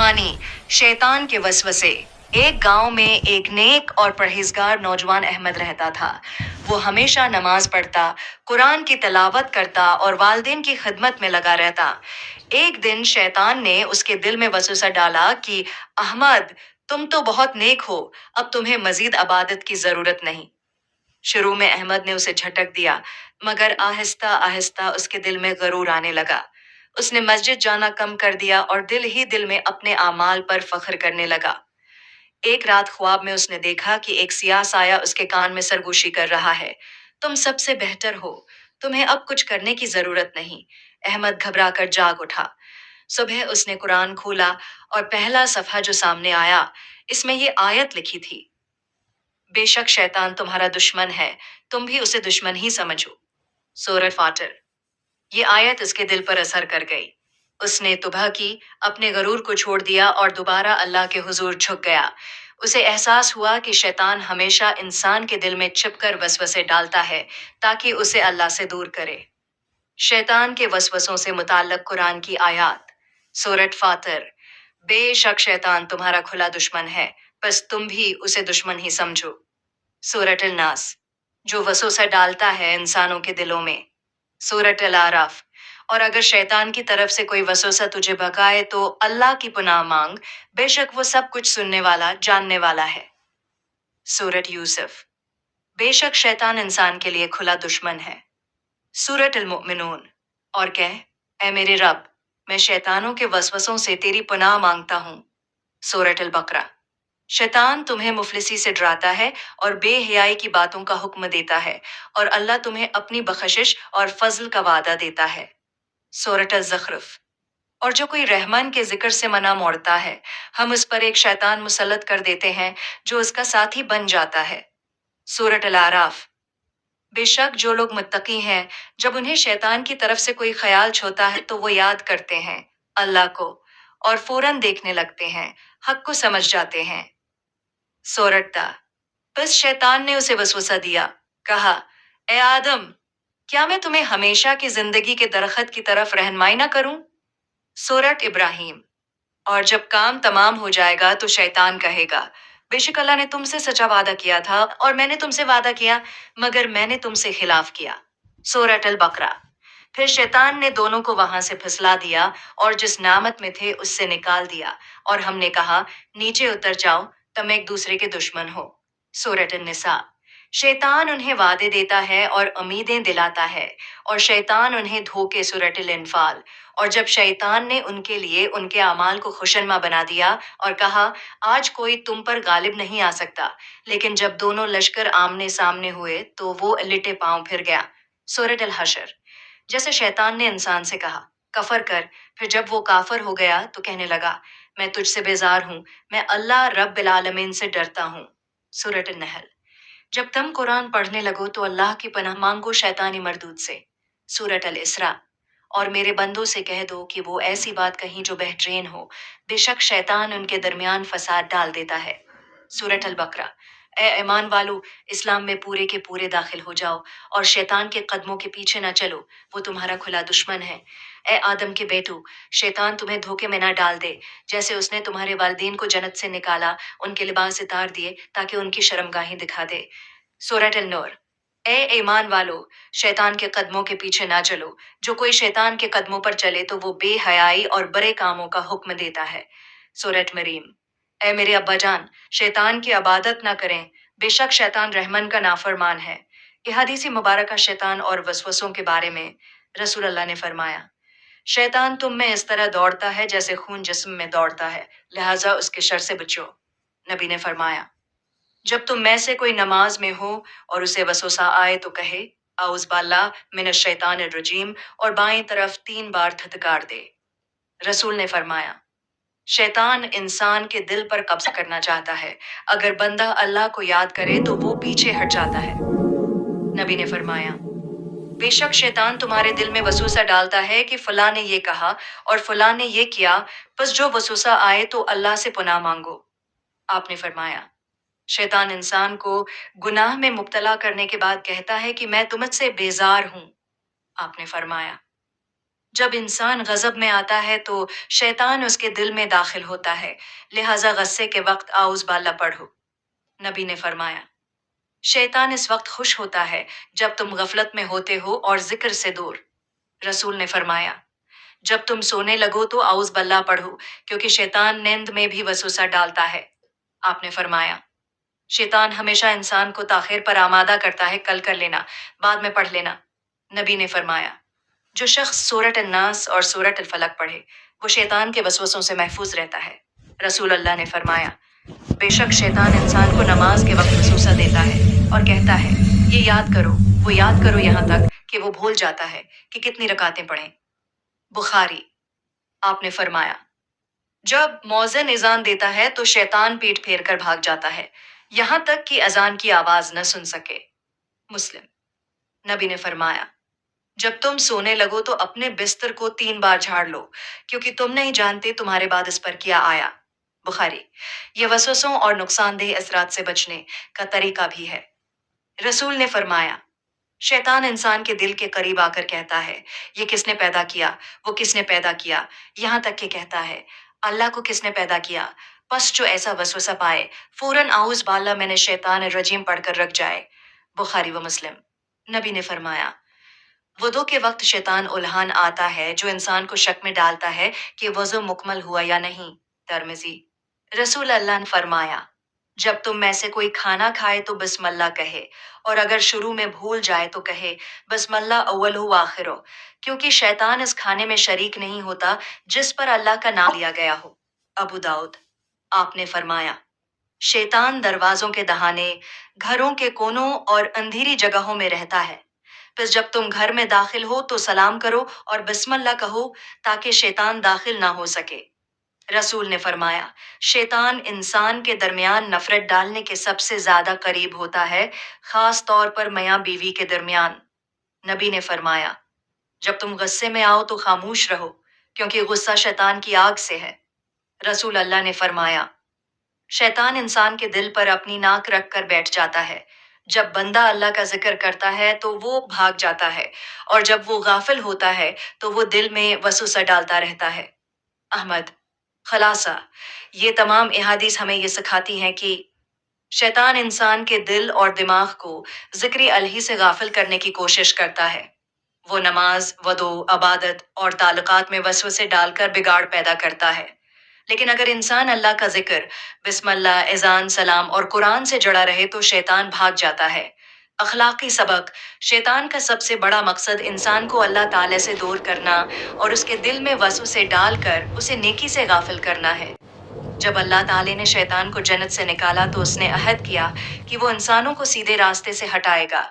कहानी शैतान के वसवसे। एक गांव में एक नेक और परहेजगार नौजवान अहमद रहता था। वो हमेशा नमाज पढ़ता, कुरान की तिलावत करता और वालिदैन की खिदमत में लगा रहता। एक दिन शैतान ने उसके दिल में वसवसा डाला कि अहमद, तुम तो बहुत नेक हो, अब तुम्हें मजीद इबादत की जरूरत नहीं। शुरू में अहमद ने उसे झटक दिया, मगर आहिस्ता आहिस्ता उसके दिल में गरूर आने लगा। उसने मस्जिद जाना कम कर दिया और दिल ही दिल में अपने आमाल पर फख्र करने लगा। एक रात ख्वाब में उसने देखा कि एक सियाह साया उसके कान में सरगोशी कर रहा है। तुम सबसे बेहतर हो, तुम्हें अब कुछ करने की जरूरत नहीं। अहमद घबरा कर जाग उठा। सुबह उसने कुरान खोला और पहला सफ़ा जो सामने आया, इसमें ये आयत लिखी थी, बेशक शैतान तुम्हारा दुश्मन है, तुम भी उसे दुश्मन ही समझो। सूरह फातिर। ये आयत उसके दिल पर असर कर गई। उसने तौबा की, अपने गरूर को छोड़ दिया और दोबारा अल्लाह के हुजूर झुक गया। उसे एहसास हुआ कि शैतान हमेशा इंसान के दिल में छिपकर वसवसे डालता है ताकि उसे अल्लाह से दूर करे। शैतान के वसवसों से मुताल्लिक कुरान की आयत। सूरह फातिर। बेशक शैतान तुम्हारा खुला दुश्मन है, बस तुम भी उसे दुश्मन ही समझो। सूरह अल नास। जो वसवसा डालता है इंसानों के दिलों में। सूरह अल आराफ। और अगर शैतान की तरफ से कोई वसवसा तुझे भगाए तो अल्लाह की पनाह मांग, बेशक वो सब कुछ सुनने वाला, जानने वाला है। सूरह यूसुफ। बेशक शैतान इंसान के लिए खुला दुश्मन है। सूरह अल मुमिनून। और कह, ऐ मेरे रब, मैं शैतानों के वसवसों से तेरी पनाह मांगता हूँ। सूरह अल बकरा। शैतान तुम्हें मुफलिसी से डराता है और बेहयाई की बातों का हुक्म देता है, और अल्लाह तुम्हें अपनी बख्शिश और फजल का वादा देता है। सूरह अज़-ज़ुख़रुफ़। और जो कोई रहमान के जिक्र से मना मोड़ता है, हम उस पर एक शैतान मुसल्लत कर देते हैं जो उसका साथी बन जाता है। सूरह अल-आराफ। बेशक जो लोग मुत्तकी हैं, जब उन्हें शैतान की तरफ से कोई ख्याल छोता है तो वो याद करते हैं अल्लाह को और फौरन देखने लगते हैं, हक को समझ जाते हैं। सूरह ता। बस शैतान ने उसे वसवसा दिया, कहा, ए आदम, क्या मैं तुम्हें हमेशा की जिंदगी के दरख्त की तरफ रहनुमाई ना करूं? सूरह इब्राहिम। और जब काम तमाम हो जाएगा तो शैतान कहेगा, बेशक अल्लाह ने तुमसे सच्चा वादा किया था और मैंने तुमसे वादा किया, मगर मैंने तुमसे खिलाफ किया। सूरह अल बकरा। फिर शैतान ने दोनों को वहां से फिसला दिया और जिस नामत में थे उससे निकाल दिया, और हमने कहा, नीचे उतर जाओ, तुम एक दूसरे के दुश्मन हो। सूरह निसा। शैतान उन्हें वादे देता है और उम्मीदें दिलाता है, और शैतान उन्हें धोखे। सूरह इन्फाल। और जब शैतान ने उनके लिए उनके अमाल को खुशनुमा बना दिया और कहा, आज कोई तुम पर गालिब नहीं आ सकता, लेकिन जब दोनों लश्कर आमने सामने हुए तो वो लिटे पांव फिर गया। सूरह अल हशर। जैसे शैतान ने इंसान से कहा, कफर कर, फिर जब वो काफर हो गया तो कहने लगा, मैं तुझसे बेजार हूँ, मैं अल्लाह रब्बिल आलमीन से डरता हूँ। सूरह नहल। जब तुम कुरान पढ़ने लगो तो अल्लाह की पनाह मांगो शैतानी मरदूद से। सूरह अल इसरा। और मेरे बंदों से कह दो कि वो ऐसी बात कहीं जो बेहतरीन हो, बेशक शैतान उनके दरमियान फसाद डाल देता है। सूरह अल बकरा। ए ईमान वालो, इस्लाम में पूरे के पूरे दाखिल हो जाओ और शैतान के कदमों के पीछे न चलो, वो तुम्हारा खुला दुश्मन है। ए आदम के बेटो, शैतान तुम्हें धोखे में न डाल दे, जैसे उसने तुम्हारे वालिदैन को जन्नत से निकाला, उनके लिबास उतार दिए ताकि उनकी शर्मगाहें दिखा दे। सूरह अल नूर। ए ईमान वालो, शैतान के कदमों के पीछे ना चलो, जो कोई शैतान के कदमों पर चले तो वो बेहयाई और बुरे कामों का हुक्म देता है। सूरह मरीम। ए मेरे अब्बा जान, शैतान की इबादत ना करें, बेशक शैतान रहमान का नाफरमान है। ये हदीसी मुबारक शैतान और वसवसों के बारे में रसूल अल्लाह ने फरमाया, शैतान तुम में इस तरह दौड़ता है जैसे खून जिस्म में दौड़ता है, लिहाजा उसके शर से बचो। नबी ने फरमाया, जब तुम में से कोई नमाज में हो और उसे वसवसा आए तो कहे, औज़ बिल्लाह मिनश शैतानिर रजीम, और बाएं तरफ 3 बार धतकार दे। रसूल ने फरमाया, शैतान इंसान के दिल पर कब्जा करना चाहता है, अगर बंदा अल्लाह को याद करे तो वो पीछे हट जाता है। नबी ने फरमाया, बेशक शैतान तुम्हारे दिल में वसवसा डालता है कि फलां ने ये कहा और फलां ने ये किया, बस जो वसवसा आए तो अल्लाह से पनाह मांगो। आपने फरमाया, शैतान इंसान को गुनाह में मुब्तला करने के बाद कहता है कि मैं तुमसे बेजार हूं। आपने फरमाया, जब इंसान गजब में आता है तो शैतान उसके दिल में दाखिल होता है, लिहाजा गस्से के वक्त आउज बाला पढ़ो। नबी ने फरमाया, शैतान इस वक्त खुश होता है जब तुम गफलत में होते हो और जिक्र से दूर। रसूल ने फरमाया, जब तुम सोने लगो तो आउज बल्ला पढ़ो, क्योंकि शैतान नींद में भी वसवसा डालता है। आपने फरमाया, शैतान हमेशा इंसान को ताखिर पर आमादा करता है, कल कर लेना, बाद में पढ़ लेना। नबी ने फरमाया, जो शख्स सूरत अन्नास और सूरत अल फलक पढ़े वो शैतान के वसवसों से महफूज रहता है। रसूल अल्लाह ने फरमाया, बेशक शैतान इंसान को नमाज के वक्त वसूसा देता है और कहता है, ये याद करो, वो याद करो, यहाँ तक कि वो भूल जाता है कि कितनी रकातें पढ़ें। बुखारी। आपने फरमाया, जब मौज़िन इज़ान देता है तो शैतान पीठ फेर कर भाग जाता है, यहाँ तक कि अजान की आवाज न सुन सके। मुस्लिम। नबी ने फरमाया, जब तुम सोने लगो तो अपने बिस्तर को 3 बार झाड़ लो, क्योंकि तुम नहीं जानते तुम्हारे बाद इस पर क्या आया। बुखारी। यह वसवसों और नुकसानदेह असरात से बचने का तरीका भी है। रसूल ने फरमाया, शैतान इंसान के दिल के करीब आकर कहता है, ये किसने पैदा किया, वो किसने पैदा किया, यहाँ तक कि कहता है, अल्लाह को किसने पैदा किया। बस जो ऐसा वसवसा पाए फौरन आउज बाला मैंने शैतान रजीम पढ़कर रख जाए। बुखारी व मुस्लिम। नबी ने फरमाया, वुदू के वक्त शैतान उल्हान आता है जो इंसान को शक में डालता है कि वजू मुकम्मल हुआ या नहीं। तिरमिज़ी। रसूल अल्लाह ने फरमाया, जब तुम में से कोई खाना खाए तो बिस्मिल्लाह कहे, और अगर शुरू में भूल जाए तो कहे बिस्मिल्लाह अव्वलहु व आखिरहु, क्योंकि शैतान इस खाने में शरीक नहीं होता जिस पर अल्लाह का नाम लिया गया हो। अबू दाऊद। आपने फरमाया, शैतान दरवाजों के दहाने, घरों के कोनों और अंधेरी जगहों में रहता है। फिर जब तुम घर में दाखिल हो तो सलाम करो और बिस्मिल्लाह कहो, ताकि शैतान दाखिल ना हो सके। रसूल ने फरमाया, शैतान इंसान के दरमियान नफरत डालने के सबसे ज्यादा करीब होता है, खास तौर पर मियाँ बीवी के दरमियान। नबी ने फरमाया, जब तुम गुस्से में आओ तो खामोश रहो, क्योंकि गुस्सा शैतान की आग से है। रसूल अल्लाह ने फरमाया, शैतान इंसान के दिल पर अपनी नाक रख कर बैठ जाता है। जब बंदा अल्लाह का जिक्र करता है तो वो भाग जाता है, और जब वो गाफिल होता है तो वो दिल में वसवसा डालता रहता है। अहमद। खलासा, ये तमाम अहादीस हमें ये सिखाती हैं कि शैतान इंसान के दिल और दिमाग को जिक्र अलही से गाफिल करने की कोशिश करता है। वो नमाज, वदू, अबादत और ताल्लुकात में वसवसे डालकर बिगाड़ पैदा करता है। लेकिन अगर इंसान अल्लाह का जिक्र, बिस्मिल्लाह, एजान, सलाम और कुरान से जुड़ा रहे तो शैतान भाग जाता है। अखलाकी सबक। शैतान का सबसे बड़ा मकसद इंसान को अल्लाह ताला से दूर करना और उसके दिल में वसवसे डालकर उसे नेकी से गाफिल करना है। जब अल्लाह ताला ने शैतान को जन्नत से निकाला तो उसने अहद किया कि वो इंसानों को सीधे रास्ते से हटाएगा।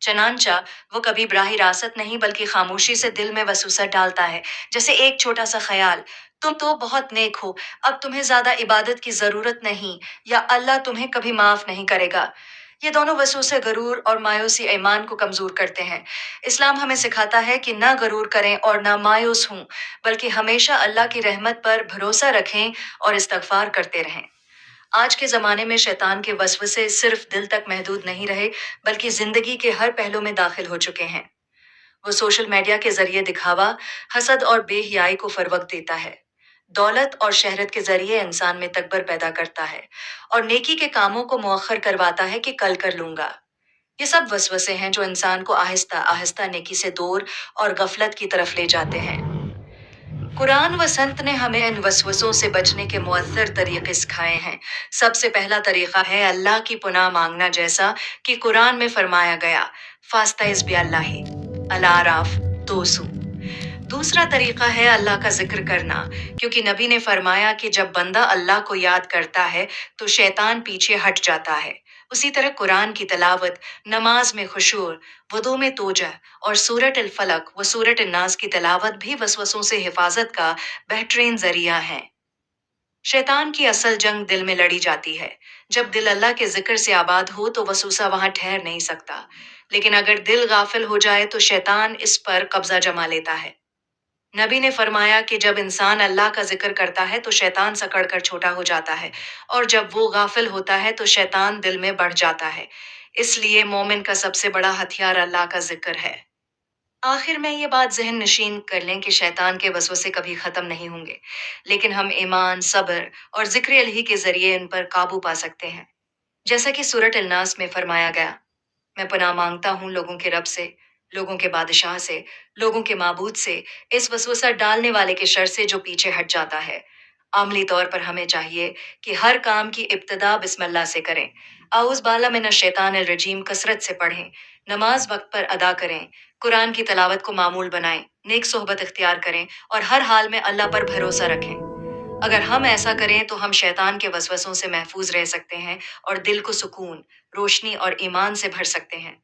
चनांचा वो कभी ब्राही रासत नहीं बल्कि खामोशी से दिल में वसूसा डालता है, जैसे एक छोटा सा ख्याल, तुम तो बहुत नेक हो, अब तुम्हें ज्यादा इबादत की जरूरत नहीं, या अल्लाह तुम्हें कभी माफ नहीं करेगा। ये दोनों वसूसे गरूर और मायूसी ईमान को कमजोर करते हैं। इस्लाम हमें सिखाता है कि ना गरूर करें और ना मायूस हों, बल्कि हमेशा अल्लाह की रहमत पर भरोसा रखें और इस्तगफार करते रहें। आज के ज़माने में शैतान के वसवसे सिर्फ दिल तक महदूद नहीं रहे, बल्कि ज़िंदगी के हर पहलू में दाखिल हो चुके हैं। वो सोशल मीडिया के ज़रिए दिखावा, हसद और बेहयाई को फ़रोग़ देता है। दौलत और शहरत के ज़रिए इंसान में तकबर पैदा करता है और नेकी के कामों को मुअख्खर करवाता है कि कल कर लूँगा। ये सब वसवसे हैं जो इंसान को आहिस्ता आहिस्ता नेकी से दूर और गफलत की तरफ ले जाते हैं। कुरान व संत ने हमें इन वसवसों से बचने के मुअत्तर तरीके सिखाए हैं। सबसे पहला तरीका है अल्लाह की पनाह मांगना, जैसा कि कुरान में फरमाया गया, फास्ताइज बिल्लाहि, अल-आराफ 200। दूसरा तरीका है अल्लाह का जिक्र करना, क्योंकि नबी ने फरमाया कि जब बंदा अल्लाह को याद करता है तो शैतान पीछे हट जाता है। उसी तरह कुरान की तिलावत, नमाज में खुशूर, वुदू में तोजा और सूरत अल फलक व सूरत अन्नास की तिलावत भी वसवसों से हिफाजत का बेहतरीन जरिया है। शैतान की असल जंग दिल में लड़ी जाती है। जब दिल अल्लाह के जिक्र से आबाद हो तो वसूसा वहां ठहर नहीं सकता, लेकिन अगर दिल गाफिल हो जाए तो शैतान इस पर कब्जा जमा लेता है। नबी ने फरमाया कि जब इंसान अल्लाह का जिक्र करता है तो शैतान सकड़ कर छोटा हो जाता है, और जब वो गाफिल होता है तो शैतान दिल में बढ़ जाता है। इसलिए मोमिन का सबसे बड़ा हथियार अल्लाह का जिक्र है। آخر میں یہ بات ذہن نشین کر لیں کہ شیطان کے وسوسے کبھی ختم نہیں ہوں گے، لیکن ہم ایمان، صبر اور ذکر الہی کے ذریعے ان پر قابو پا سکتے ہیں۔ جیسا کہ سورۃ الناس میں فرمایا گیا، میں پناہ مانگتا ہوں لوگوں کے رب سے، لوگوں کے بادشاہ سے، لوگوں کے معبود سے، اس وسوسہ ڈالنے والے کے شر سے جو پیچھے ہٹ جاتا ہے۔ عملی طور پر ہمیں چاہیے کہ ہر کام کی ابتدا بسم اللہ سے کریں۔ اعوذ باللہ من الشیطان الرجیم کثرت سے پڑھیں، نماز وقت پر ادا کریں، قرآن کی تلاوت کو معمول بنائیں، نیک صحبت اختیار کریں اور ہر حال میں اللہ پر بھروسہ رکھیں۔ اگر ہم ایسا کریں تو ہم شیطان کے وسوسوں سے محفوظ رہ سکتے ہیں اور دل کو سکون، روشنی اور ایمان سے بھر سکتے ہیں۔